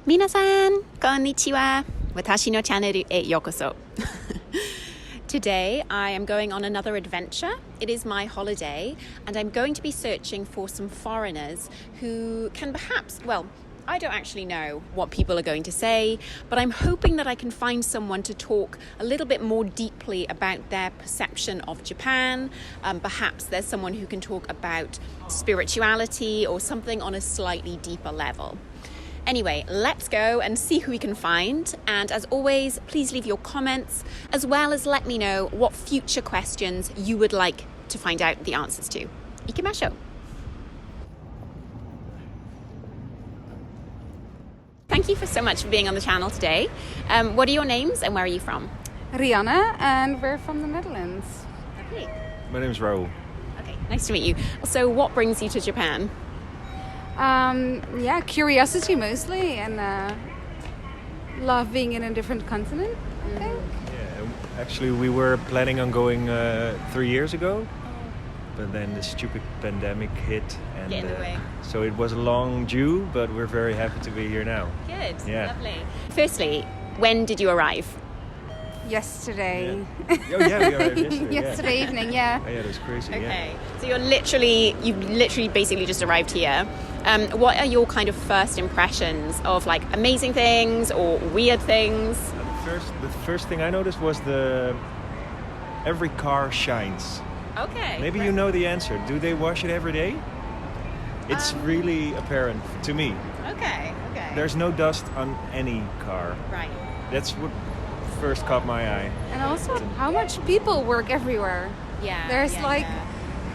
皆さん、こんにちは。私のチャンネルへようこそ。Today, I am going on another adventure. It is my holiday, and I'm going to be searching for some foreigners who can perhaps, well, I don't actually know what people are going to say, but I'm hoping that I can find someone to talk a little bit more deeply about their perception of Japan. Perhaps there's someone who can talk about spirituality or something on a slightly deeper level. Anyway, let's go and see who we can find. And as always, please leave your comments, as well as let me know what future questions you would like to find out the answers to. 行きましょう. Thank you so much for being on the channel today. What are your names and where are you from? Rihanna, and we're from the Netherlands. Lovely. My name is Raoul. Okay, nice to meet you. So what brings you to Japan? Curiosity mostly, and love being in a different continent, I think. Yeah, actually we were planning on going 3 years ago, but then the stupid pandemic hit, and Get in the way. so it was a long due, but we're very happy to be here now. Good, Yeah. lovely. Firstly, when did you arrive? Yesterday. Oh yeah, we arrived yesterday. Yesterday evening, yeah. Oh, yeah, that was crazy. Okay, so you've literally basically just arrived here. What are your kind of first impressions of like amazing things or weird things? The first thing I noticed was every car shines. Okay. Maybe you know the answer. Do they wash it every day? It's really apparent to me. Okay. There's no dust on any car. Right. That's what first caught my eye. And also how much people work everywhere. Yeah. There's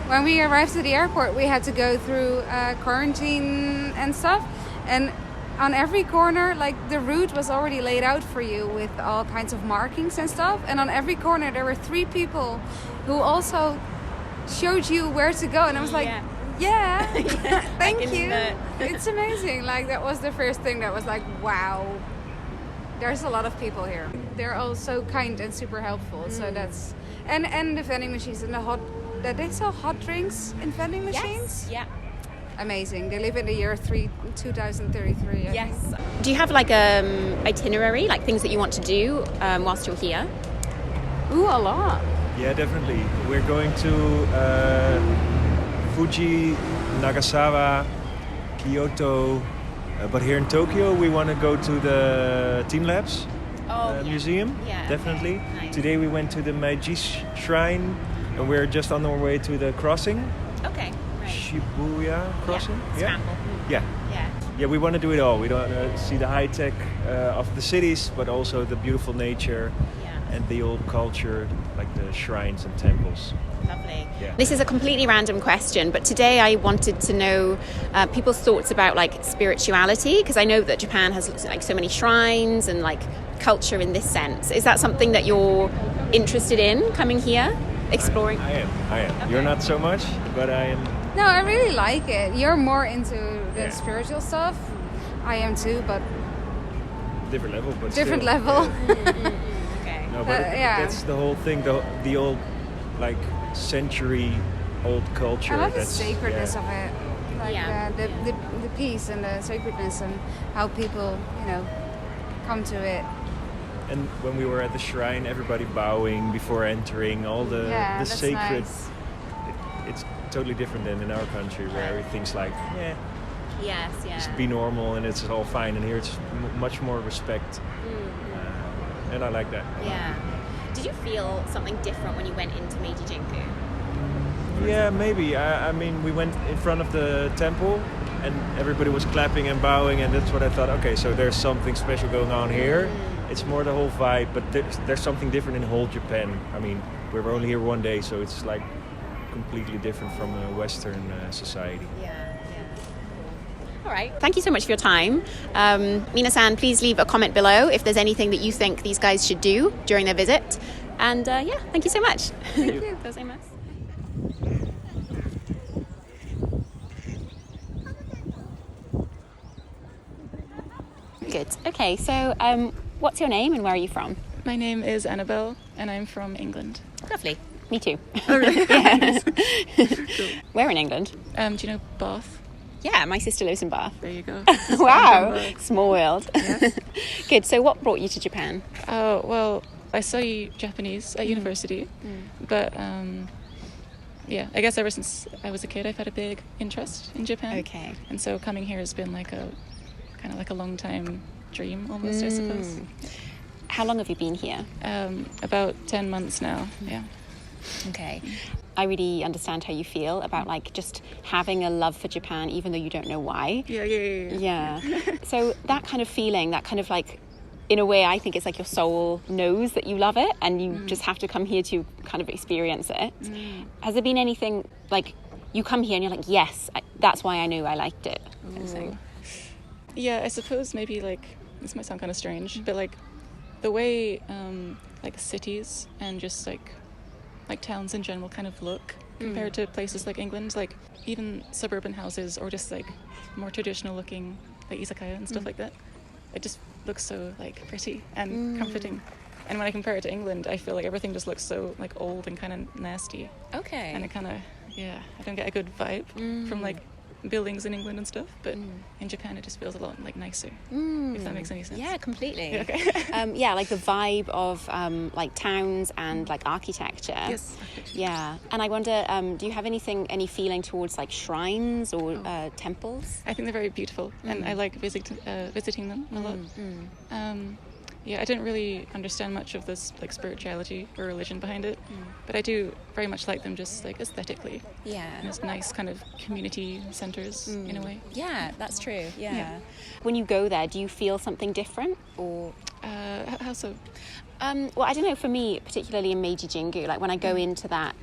when we arrived at the airport, we had to go through quarantine and stuff. And on every corner, like the route was already laid out for you with all kinds of markings and stuff. And on every corner, there were 3 people who also showed you where to go. And I was like, yeah, thank you. It's amazing. Like that was the first thing that was like, wow. There's a lot of people here. They're all so kind and super helpful. So that's and the vending machines and they sell hot drinks in vending machines. Yes. Yeah. Amazing. They live in the year 2033. Yes. Do you have like itinerary, like things that you want to do whilst you're here? Ooh, a lot. Yeah, definitely. We're going to Fuji, Nagasawa, Kyoto. But here in Tokyo, we want to go to the Team Labs museum. Yeah, definitely. Okay. Nice. Today we went to the Meiji Shrine, and we're just on our way to the crossing. Okay. Right. Shibuya crossing. Scramble. Yeah. Yeah, we want to do it all. We don't see the high tech of the cities, but also the beautiful nature and the old culture, like the shrines and temples. Lovely. Yeah. This is a completely random question, but today I wanted to know people's thoughts about like spirituality, because I know that Japan has like so many shrines and like culture in this sense. Is that something that you're interested in coming here, exploring? I am. Okay. You're not so much, but I am. No, I really like it. You're more into the spiritual stuff. I am too, but Different level, but different still. level. Okay. No, but that's the whole thing. The old, like century-old culture. I love the that's, sacredness of it. Like Yeah. the peace and the sacredness and how people, come to it. And when we were at the shrine, everybody bowing before entering, all the that's sacred. nice. It's totally different than in our country, where everything's like, Yes. Yeah. just be normal and it's all fine. And here it's much more respect, and I like that. Yeah. Did you feel something different when you went into Meiji Jingu? Yeah, maybe. I mean, we went in front of the temple and everybody was clapping and bowing, and that's what I thought, okay, so there's something special going on here. It's more the whole vibe, but there's something different in whole Japan. I mean, we were only here one day, so it's like completely different from a Western society. Yeah. All right. Thank you so much for your time. Mina-san, please leave a comment below if there's anything that you think these guys should do during their visit. And thank you so much. Thank you. Good. Okay, so what's your name and where are you from? My name is Annabelle and I'm from England. Lovely. Me too. Oh, really? Yeah. Where in England? Do you know Bath? Yeah, my sister lives in Bath. There you go. Wow, small world. Good. So what brought you to Japan? Oh, well, I study Japanese at university, but yeah, I guess ever since I was a kid, I've had a big interest in Japan. Okay. And so coming here has been like a kind of like a long time dream almost, I suppose. How long have you been here? About 10 months now. Yeah. Okay. I really understand how you feel about like just having a love for Japan even though you don't know why. Yeah. So that kind of feeling, that kind of like, in a way, I think it's like your soul knows that you love it and you just have to come here to kind of experience it. Has there been anything like you come here and you're like, yes, that's why I knew I liked it? Kind of thing? Yeah, I suppose maybe like, this might sound kind of strange, but like the way like cities and just like towns in general kind of look compared to places like England, like even suburban houses or just like more traditional looking like izakaya and stuff like that. It just looks so like pretty and comforting. And when I compare it to England, I feel like everything just looks so like old and kind of nasty. Okay. And it kind of, yeah, I don't get a good vibe from like buildings in England and stuff, but in Japan it just feels a lot like nicer, if that makes any sense. Yeah, completely. Yeah, okay. Yeah, like the vibe of like towns and like architecture. Yes. Yeah, and I wonder, do you have any feeling towards like shrines or temples? I think they're very beautiful, and I like visiting them a lot. Yeah, I didn't really understand much of this like spirituality or religion behind it, but I do very much like them just like aesthetically. Yeah. And it's nice kind of community centers in a way. Yeah, that's true. Yeah. When you go there, do you feel something different or? How so? Well, I don't know. For me, particularly in Meiji Jingu, like when I go into that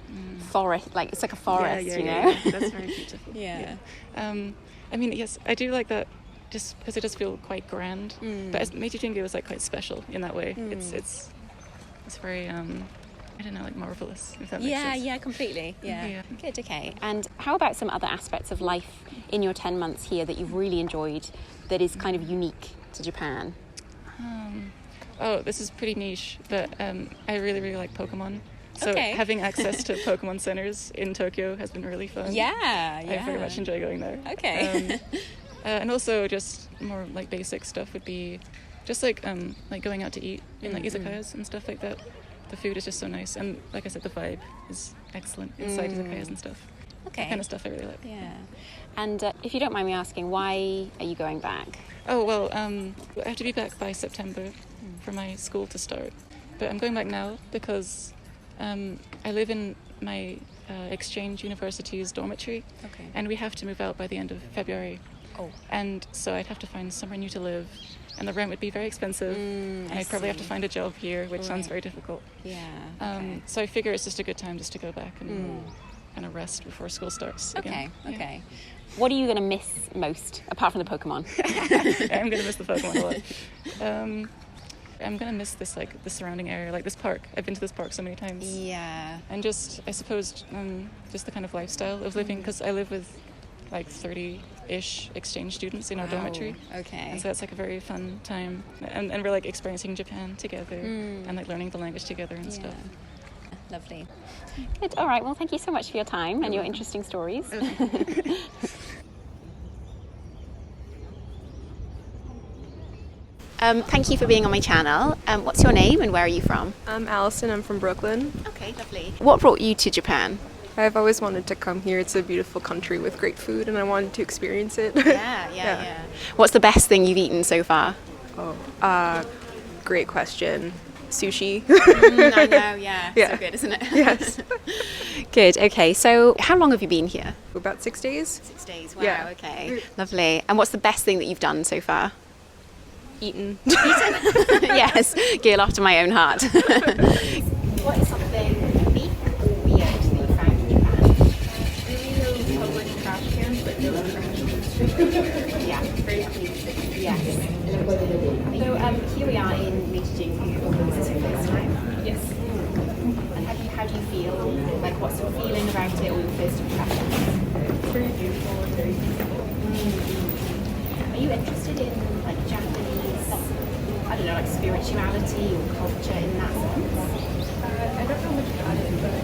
forest, like it's like a forest, you know. Yeah. That's very beautiful. Yeah. I mean, yes, I do like that. Just because it does feel quite grand, but Meiji Jingu is like quite special in that way. It's very I don't know, like marvelous. If that makes sense. Yeah, completely. Yeah. Good. Okay. And how about some other aspects of life in your 10 months here that you've really enjoyed, that is kind of unique to Japan? Oh, this is pretty niche, but I really, really like Pokemon. So Okay. having access to Pokemon centers in Tokyo has been really fun. Yeah. I very much enjoy going there. Okay. And also just more like basic stuff would be just like going out to eat in like izakayas and stuff like that. The food is just so nice, and like I said, the vibe is excellent inside izakayas and stuff. Okay. That kind of stuff I really like. Yeah. And if you don't mind me asking, why are you going back? Oh well, I have to be back by September for my school to start, but I'm going back now because I live in my exchange university's dormitory, and we have to move out by the end of February. Oh. And so I'd have to find somewhere new to live, and the rent would be very expensive, and I'd probably have to find a job here, which sounds very difficult. Yeah. So I figure it's just a good time just to go back and kind of rest before school starts again. Okay. What are you going to miss most, apart from the Pokemon? I'm going to miss the Pokemon a lot. I'm going to miss this, like, the surrounding area, like this park. I've been to this park so many times. Yeah. And just, I suppose, just the kind of lifestyle of living, because I live with like 30-ish exchange students in our dormitory. Okay. And so that's like a very fun time. And we're like experiencing Japan together and like learning the language together and stuff. Lovely. Good. All right. Well, thank you so much for your time and your interesting stories. Thank you for being on my channel. What's your name and where are you from? I'm Allison, I'm from Brooklyn. Okay, lovely. What brought you to Japan? I've always wanted to come here. It's a beautiful country with great food and I wanted to experience it. Yeah. What's the best thing you've eaten so far? Great question. Sushi. I know, yeah. Yeah. So good, isn't it? Yes. Good, okay. So how long have you been here? About 6 days. 6 days, wow, Yeah. okay. Lovely. And what's the best thing that you've done so far? Eaten. Yes, gear after my own heart. What is something unique or weird that you found in Japan? Really no public trash cans, but no trash. Yeah. Very clean. Yes. So here we are in Meiji Jingu. Is this your first time? Yes. And how do you feel? Like, what's your feeling about it or your first impressions? It's very beautiful and very peaceful. Are you interested in like Japanese, I don't know, like spirituality or culture in that sense? I don't know much about it, but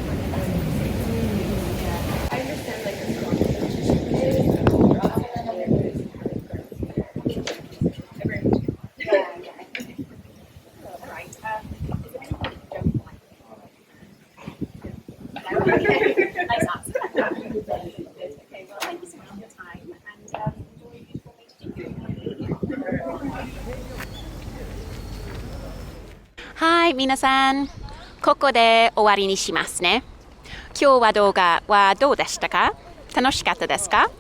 I understand like the concept. はい皆さん、ここで終わりにしますね。今日は動画はどうでしたか？楽しかったですか？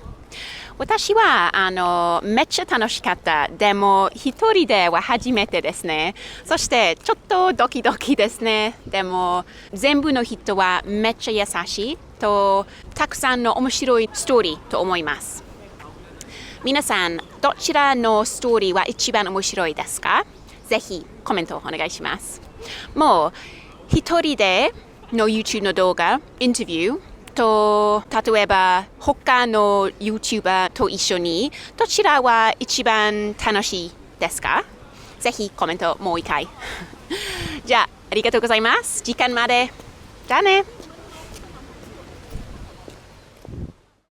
私はめっちゃ楽しかった。でも一人では初めてですね。そしてちょっとドキドキですね。でも全部の人はめっちゃ優しいと、たくさんの面白いストーリーと思います。皆さん、どちらのストーリーは一番面白いですか？ぜひコメントをお願いします。もう一人での YouTube の動画、インタビューと、例えば他の YouTuber と一緒にどちらは一番楽しいですか？ぜひコメントもう一回。じゃあ、ありがとうございます。時間まで。じゃあね。